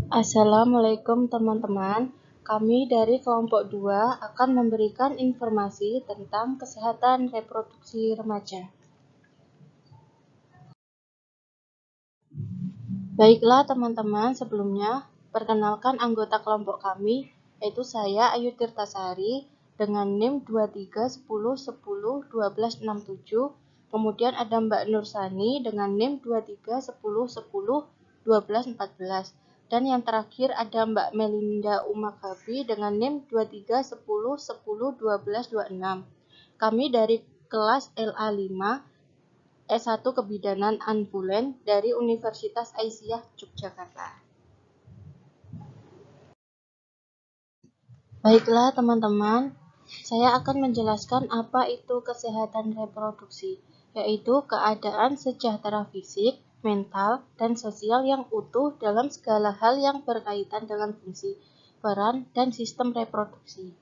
Assalamualaikum teman-teman, kami dari kelompok 2 akan memberikan informasi tentang kesehatan reproduksi remaja. Baiklah teman-teman, sebelumnya perkenalkan anggota kelompok kami, yaitu saya Ayu Tirtasari dengan NIM 2310101267, kemudian ada Mbak Nursani dengan NIM 2310101214, dan yang terakhir ada Mbak Melinda Umagabi dengan NIM 2310101226. Kami dari kelas LA5 S1 Kebidanan Ambulan dari Universitas Aisyah Yogyakarta. Baiklah teman-teman, saya akan menjelaskan apa itu kesehatan reproduksi, yaitu keadaan sejahtera fisik, mental, dan sosial yang utuh dalam segala hal yang berkaitan dengan fungsi, peran, dan sistem reproduksi.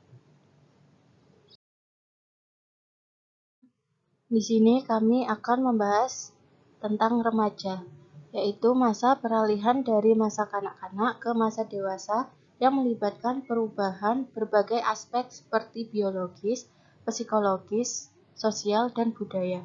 Di sini kami akan membahas tentang remaja, yaitu masa peralihan dari masa kanak-kanak ke masa dewasa yang melibatkan perubahan berbagai aspek seperti biologis, psikologis, sosial, dan budaya.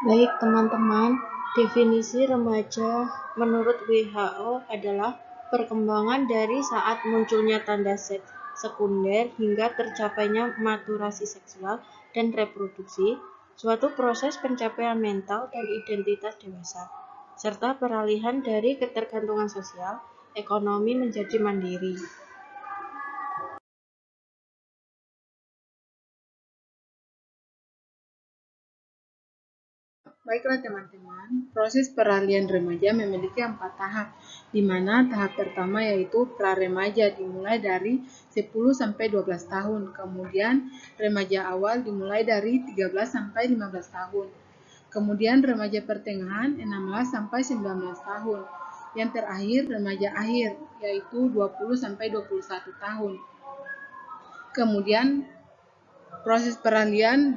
Baik teman-teman, definisi remaja menurut WHO adalah perkembangan dari saat munculnya tanda seks sekunder hingga tercapainya maturasi seksual dan reproduksi, suatu proses pencapaian mental dan identitas dewasa, serta peralihan dari ketergantungan sosial, ekonomi menjadi mandiri. Baiklah teman-teman, proses peralihan remaja memiliki 4 tahap, di mana tahap pertama yaitu pra-remaja dimulai dari 10 sampai 12 tahun, kemudian remaja awal dimulai dari 13 sampai 15 tahun, kemudian remaja pertengahan 16 sampai 19 tahun, yang terakhir remaja akhir yaitu 20 sampai 21 tahun. Kemudian proses peralihan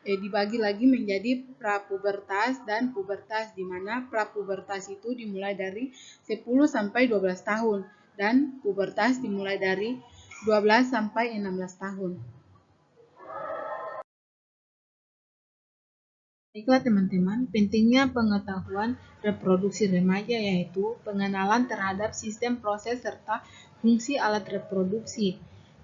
dibagi lagi menjadi prapubertas dan pubertas, di mana prapubertas itu dimulai dari 10 sampai 12 tahun dan pubertas dimulai dari 12 sampai 16 tahun. Baiklah teman-teman, pentingnya pengetahuan reproduksi remaja yaitu pengenalan terhadap sistem proses serta fungsi alat reproduksi.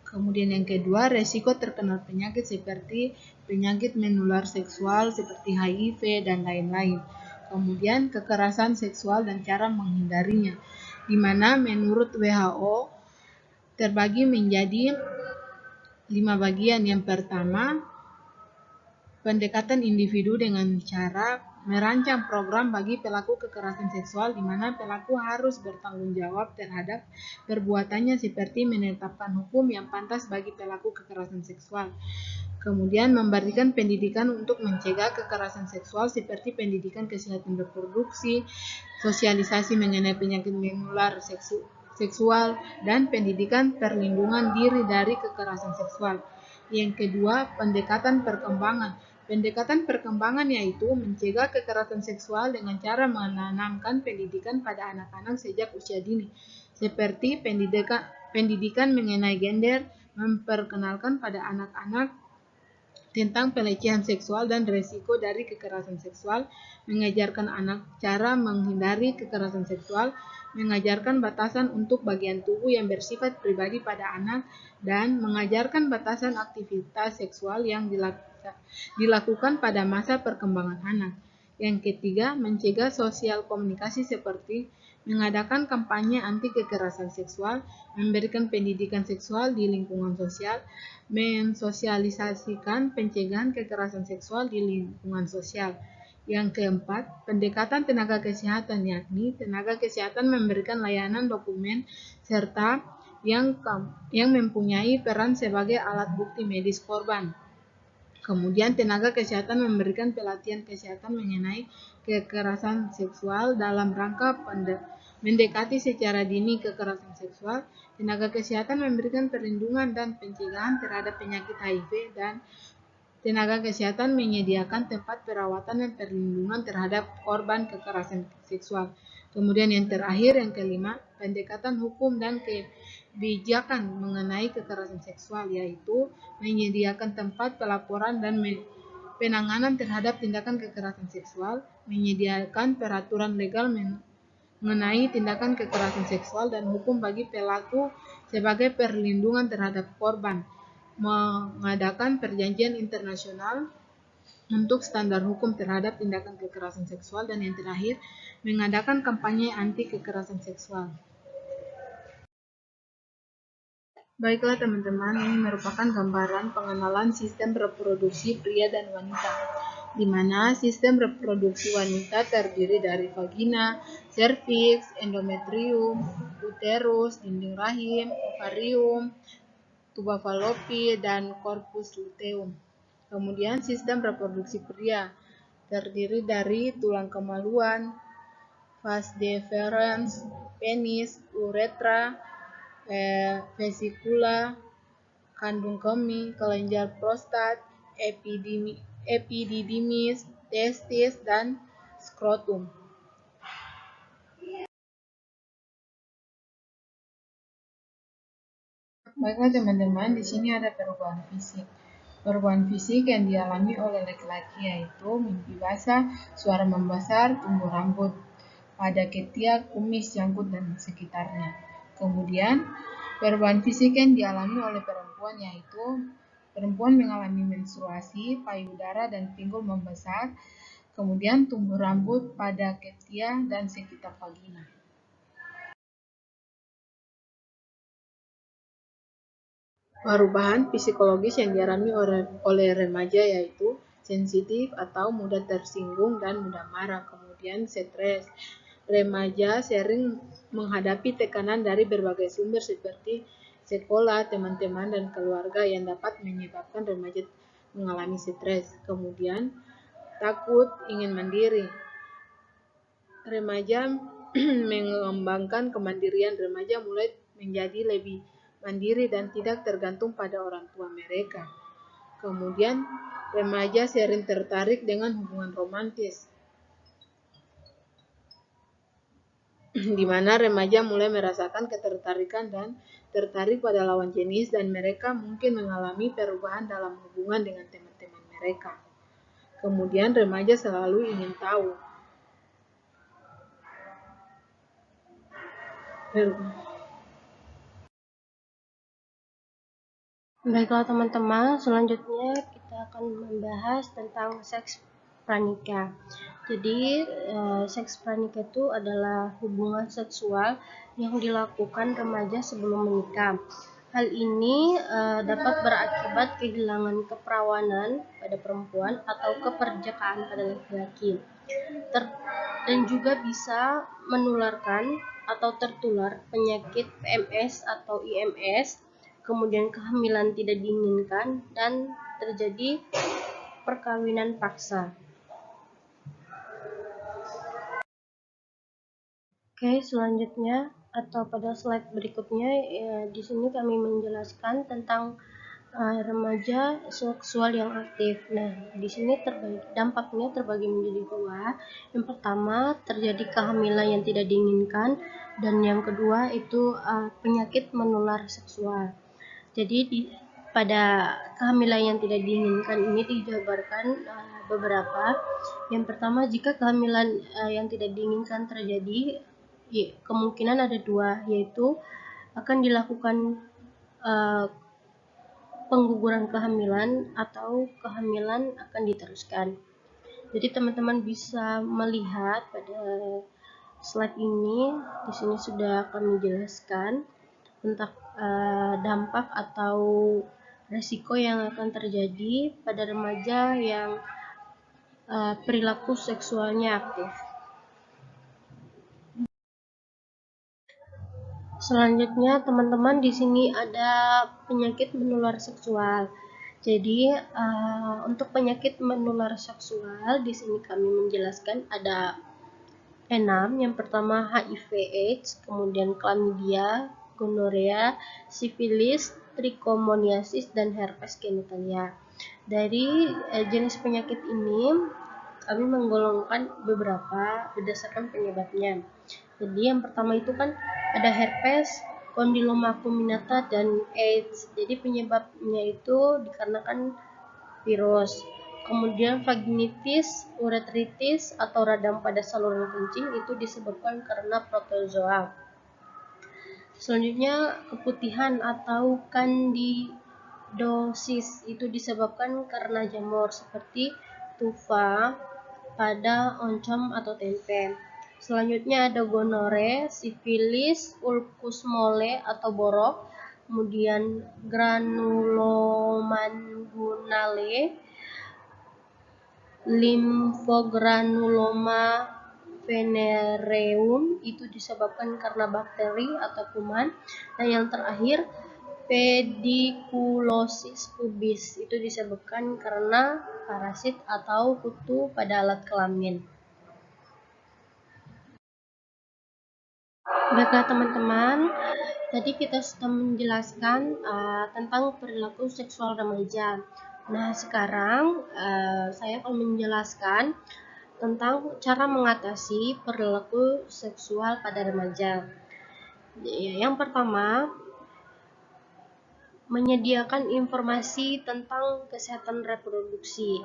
Kemudian yang kedua, resiko terkena penyakit seperti penyakit menular seksual seperti HIV dan lain-lain. Kemudian kekerasan seksual dan cara menghindarinya, di mana menurut WHO terbagi menjadi 5 bagian. Yang pertama, pendekatan individu dengan cara merancang program bagi pelaku kekerasan seksual di mana pelaku harus bertanggung jawab terhadap perbuatannya seperti menetapkan hukum yang pantas bagi pelaku kekerasan seksual. Kemudian memberikan pendidikan untuk mencegah kekerasan seksual seperti pendidikan kesehatan reproduksi, sosialisasi mengenai penyakit menular seksual, dan pendidikan perlindungan diri dari kekerasan seksual. Yang kedua, pendekatan perkembangan. Pendekatan perkembangan yaitu mencegah kekerasan seksual dengan cara menanamkan pendidikan pada anak-anak sejak usia dini, seperti pendidikan mengenai gender, memperkenalkan pada anak-anak tentang pelecehan seksual dan resiko dari kekerasan seksual, mengajarkan anak cara menghindari kekerasan seksual, mengajarkan batasan untuk bagian tubuh yang bersifat pribadi pada anak, dan mengajarkan batasan aktivitas seksual yang dilakukan pada masa perkembangan anak. Yang ketiga, mencegah sosial komunikasi seperti mengadakan kampanye anti kekerasan seksual, memberikan pendidikan seksual di lingkungan sosial, mensosialisasikan pencegahan kekerasan seksual di lingkungan sosial. Yang keempat, pendekatan tenaga kesehatan, yakni tenaga kesehatan memberikan layanan dokumen serta yang mempunyai peran sebagai alat bukti medis korban. Kemudian tenaga kesehatan memberikan pelatihan kesehatan mengenai kekerasan seksual dalam rangka mendekati secara dini kekerasan seksual. Tenaga kesehatan memberikan perlindungan dan pencegahan terhadap penyakit HIV dan Tenaga kesehatan menyediakan tempat perawatan dan perlindungan terhadap korban kekerasan seksual. Kemudian yang terakhir, yang kelima, pendekatan hukum dan kebijakan mengenai kekerasan seksual, yaitu menyediakan tempat pelaporan dan penanganan terhadap tindakan kekerasan seksual, menyediakan peraturan legal mengenai tindakan kekerasan seksual dan hukum bagi pelaku sebagai perlindungan terhadap korban, mengadakan perjanjian internasional untuk standar hukum terhadap tindakan kekerasan seksual, dan yang terakhir, mengadakan kampanye anti kekerasan seksual. Baiklah teman-teman, ini merupakan gambaran pengenalan sistem reproduksi pria dan wanita, di mana sistem reproduksi wanita terdiri dari vagina, serviks, endometrium, uterus, dinding rahim, ovarium, tuba fallopi, dan corpus luteum. Kemudian sistem reproduksi pria terdiri dari tulang kemaluan, vas deferens, penis, uretra, vesikula, kandung kemih, kelenjar prostat, epididymis, testis, dan skrotum. Baiklah teman-teman, di sini ada perubahan fisik. Perubahan fisik yang dialami oleh laki-laki yaitu mimpi basah, suara membesar, tumbuh rambut pada ketiak, kumis, janggut, dan sekitarnya. Kemudian, perubahan fisik yang dialami oleh perempuan yaitu perempuan mengalami menstruasi, payudara dan pinggul membesar, kemudian tumbuh rambut pada ketiak dan sekitar vagina. Perubahan psikologis yang dialami oleh remaja yaitu sensitif atau mudah tersinggung dan mudah marah, kemudian stres. Remaja sering menghadapi tekanan dari berbagai sumber seperti sekolah, teman-teman, dan keluarga yang dapat menyebabkan remaja mengalami stres. Kemudian takut, ingin mandiri. Remaja mengembangkan kemandirian. Remaja mulai menjadi lebih mandiri dan tidak tergantung pada orang tua mereka. Kemudian, remaja sering tertarik dengan hubungan romantis, di mana remaja mulai merasakan ketertarikan dan tertarik pada lawan jenis, dan mereka mungkin mengalami perubahan dalam hubungan dengan teman-teman mereka. Kemudian, remaja selalu ingin tahu. Baiklah teman-teman, selanjutnya kita akan membahas tentang seks pranikah. Jadi, seks pranikah itu adalah hubungan seksual yang dilakukan remaja sebelum menikah. Hal ini dapat berakibat kehilangan keperawanan pada perempuan atau keperjakaan pada laki-laki, dan juga bisa menularkan atau tertular penyakit PMS atau IMS, kemudian kehamilan tidak diinginkan, dan terjadi perkawinan paksa. Oke, selanjutnya atau pada slide berikutnya, di sini kami menjelaskan tentang remaja seksual yang aktif. Nah, di sini dampaknya terbagi menjadi dua. Yang pertama, terjadi kehamilan yang tidak diinginkan, dan yang kedua itu penyakit menular seksual. Jadi pada kehamilan yang tidak diinginkan ini dijabarkan beberapa. Yang pertama, jika kehamilan yang tidak diinginkan terjadi, kemungkinan ada dua, yaitu akan dilakukan pengguguran kehamilan atau kehamilan akan diteruskan. Jadi teman-teman bisa melihat pada slide ini, di sini sudah kami jelaskan tentang dampak atau resiko yang akan terjadi pada remaja yang perilaku seksualnya aktif. Selanjutnya teman-teman, di sini ada penyakit menular seksual. Jadi untuk penyakit menular seksual di sini kami menjelaskan ada 6. Yang pertama HIV/AIDS, kemudian chlamydia, gonorea, sifilis, trichomoniasis, dan herpes genitalia. Dari jenis penyakit ini kami menggolongkan beberapa berdasarkan penyebabnya. Jadi yang pertama itu kan ada herpes, kondiloma acuminata, dan AIDS. Jadi penyebabnya itu dikarenakan virus. Kemudian vaginitis, uretritis atau radang pada saluran kencing itu disebabkan karena protozoa. Selanjutnya keputihan atau kandidosis itu disebabkan karena jamur seperti tufa pada oncom atau tempe. Selanjutnya ada gonore, sifilis, ulcus mole atau borok, kemudian granulomangunale, limfogranuloma venereum itu disebabkan karena bakteri atau kuman, dan yang terakhir pediculosis pubis itu disebabkan karena parasit atau kutu pada alat kelamin. Baiklah teman-teman, tadi kita sudah menjelaskan tentang perilaku seksual remaja. Nah, sekarang saya akan menjelaskan tentang cara mengatasi perilaku seksual pada remaja. Yang pertama, menyediakan informasi tentang kesehatan reproduksi.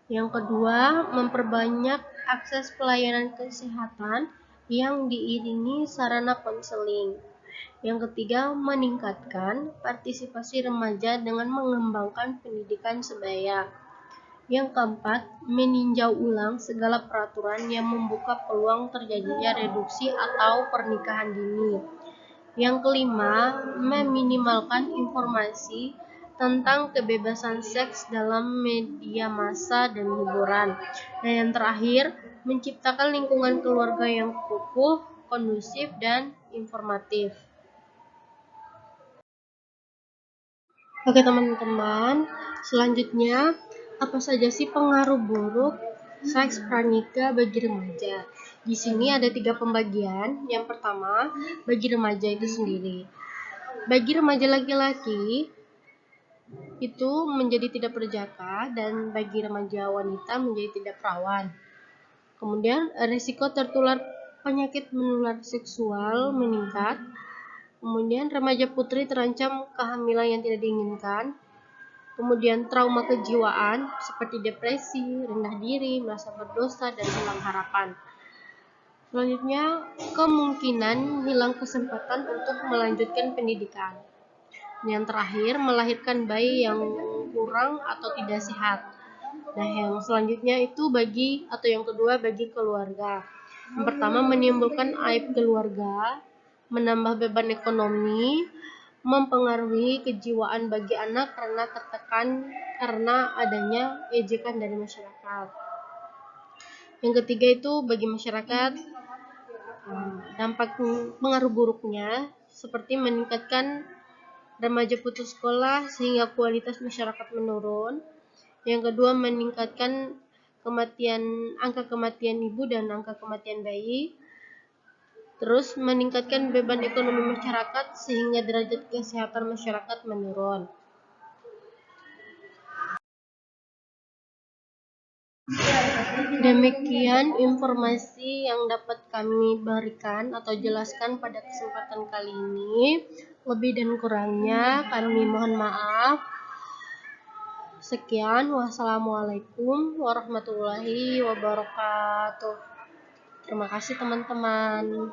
Yang kedua, memperbanyak akses pelayanan kesehatan yang diiringi sarana konseling. Yang ketiga, meningkatkan partisipasi remaja dengan mengembangkan pendidikan sebaya. Yang keempat, meninjau ulang segala peraturan yang membuka peluang terjadinya reduksi atau pernikahan dini. Yang kelima, meminimalkan informasi tentang kebebasan seks dalam media massa dan hiburan. Dan yang terakhir, menciptakan lingkungan keluarga yang kukuh, kondusif, dan informatif. Oke teman-teman, selanjutnya apa saja sih pengaruh buruk seks pranikah bagi remaja? Di sini ada 3 pembagian. Yang pertama, bagi remaja itu sendiri. Bagi remaja laki-laki itu menjadi tidak berjaka, dan bagi remaja wanita menjadi tidak perawan. Kemudian risiko tertular penyakit menular seksual meningkat. Kemudian remaja putri terancam kehamilan yang tidak diinginkan. Kemudian trauma kejiwaan seperti depresi, rendah diri, merasa berdosa, dan hilang harapan. Selanjutnya, kemungkinan hilang kesempatan untuk melanjutkan pendidikan. Yang terakhir, melahirkan bayi yang kurang atau tidak sehat. Nah, yang selanjutnya itu yang kedua bagi keluarga. Yang pertama, menimbulkan aib keluarga, menambah beban ekonomi, mempengaruhi kejiwaan bagi anak karena tertekan karena adanya ejekan dari masyarakat. Yang ketiga itu bagi masyarakat, dampak pengaruh buruknya seperti meningkatkan remaja putus sekolah sehingga kualitas masyarakat menurun. Yang kedua, meningkatkan angka kematian ibu dan angka kematian bayi. Terus meningkatkan beban ekonomi masyarakat sehingga derajat kesehatan masyarakat menurun. Demikian informasi yang dapat kami berikan atau jelaskan pada kesempatan kali ini. Lebih dan kurangnya kami mohon maaf. Sekian, wassalamualaikum warahmatullahi wabarakatuh. Terima kasih teman-teman.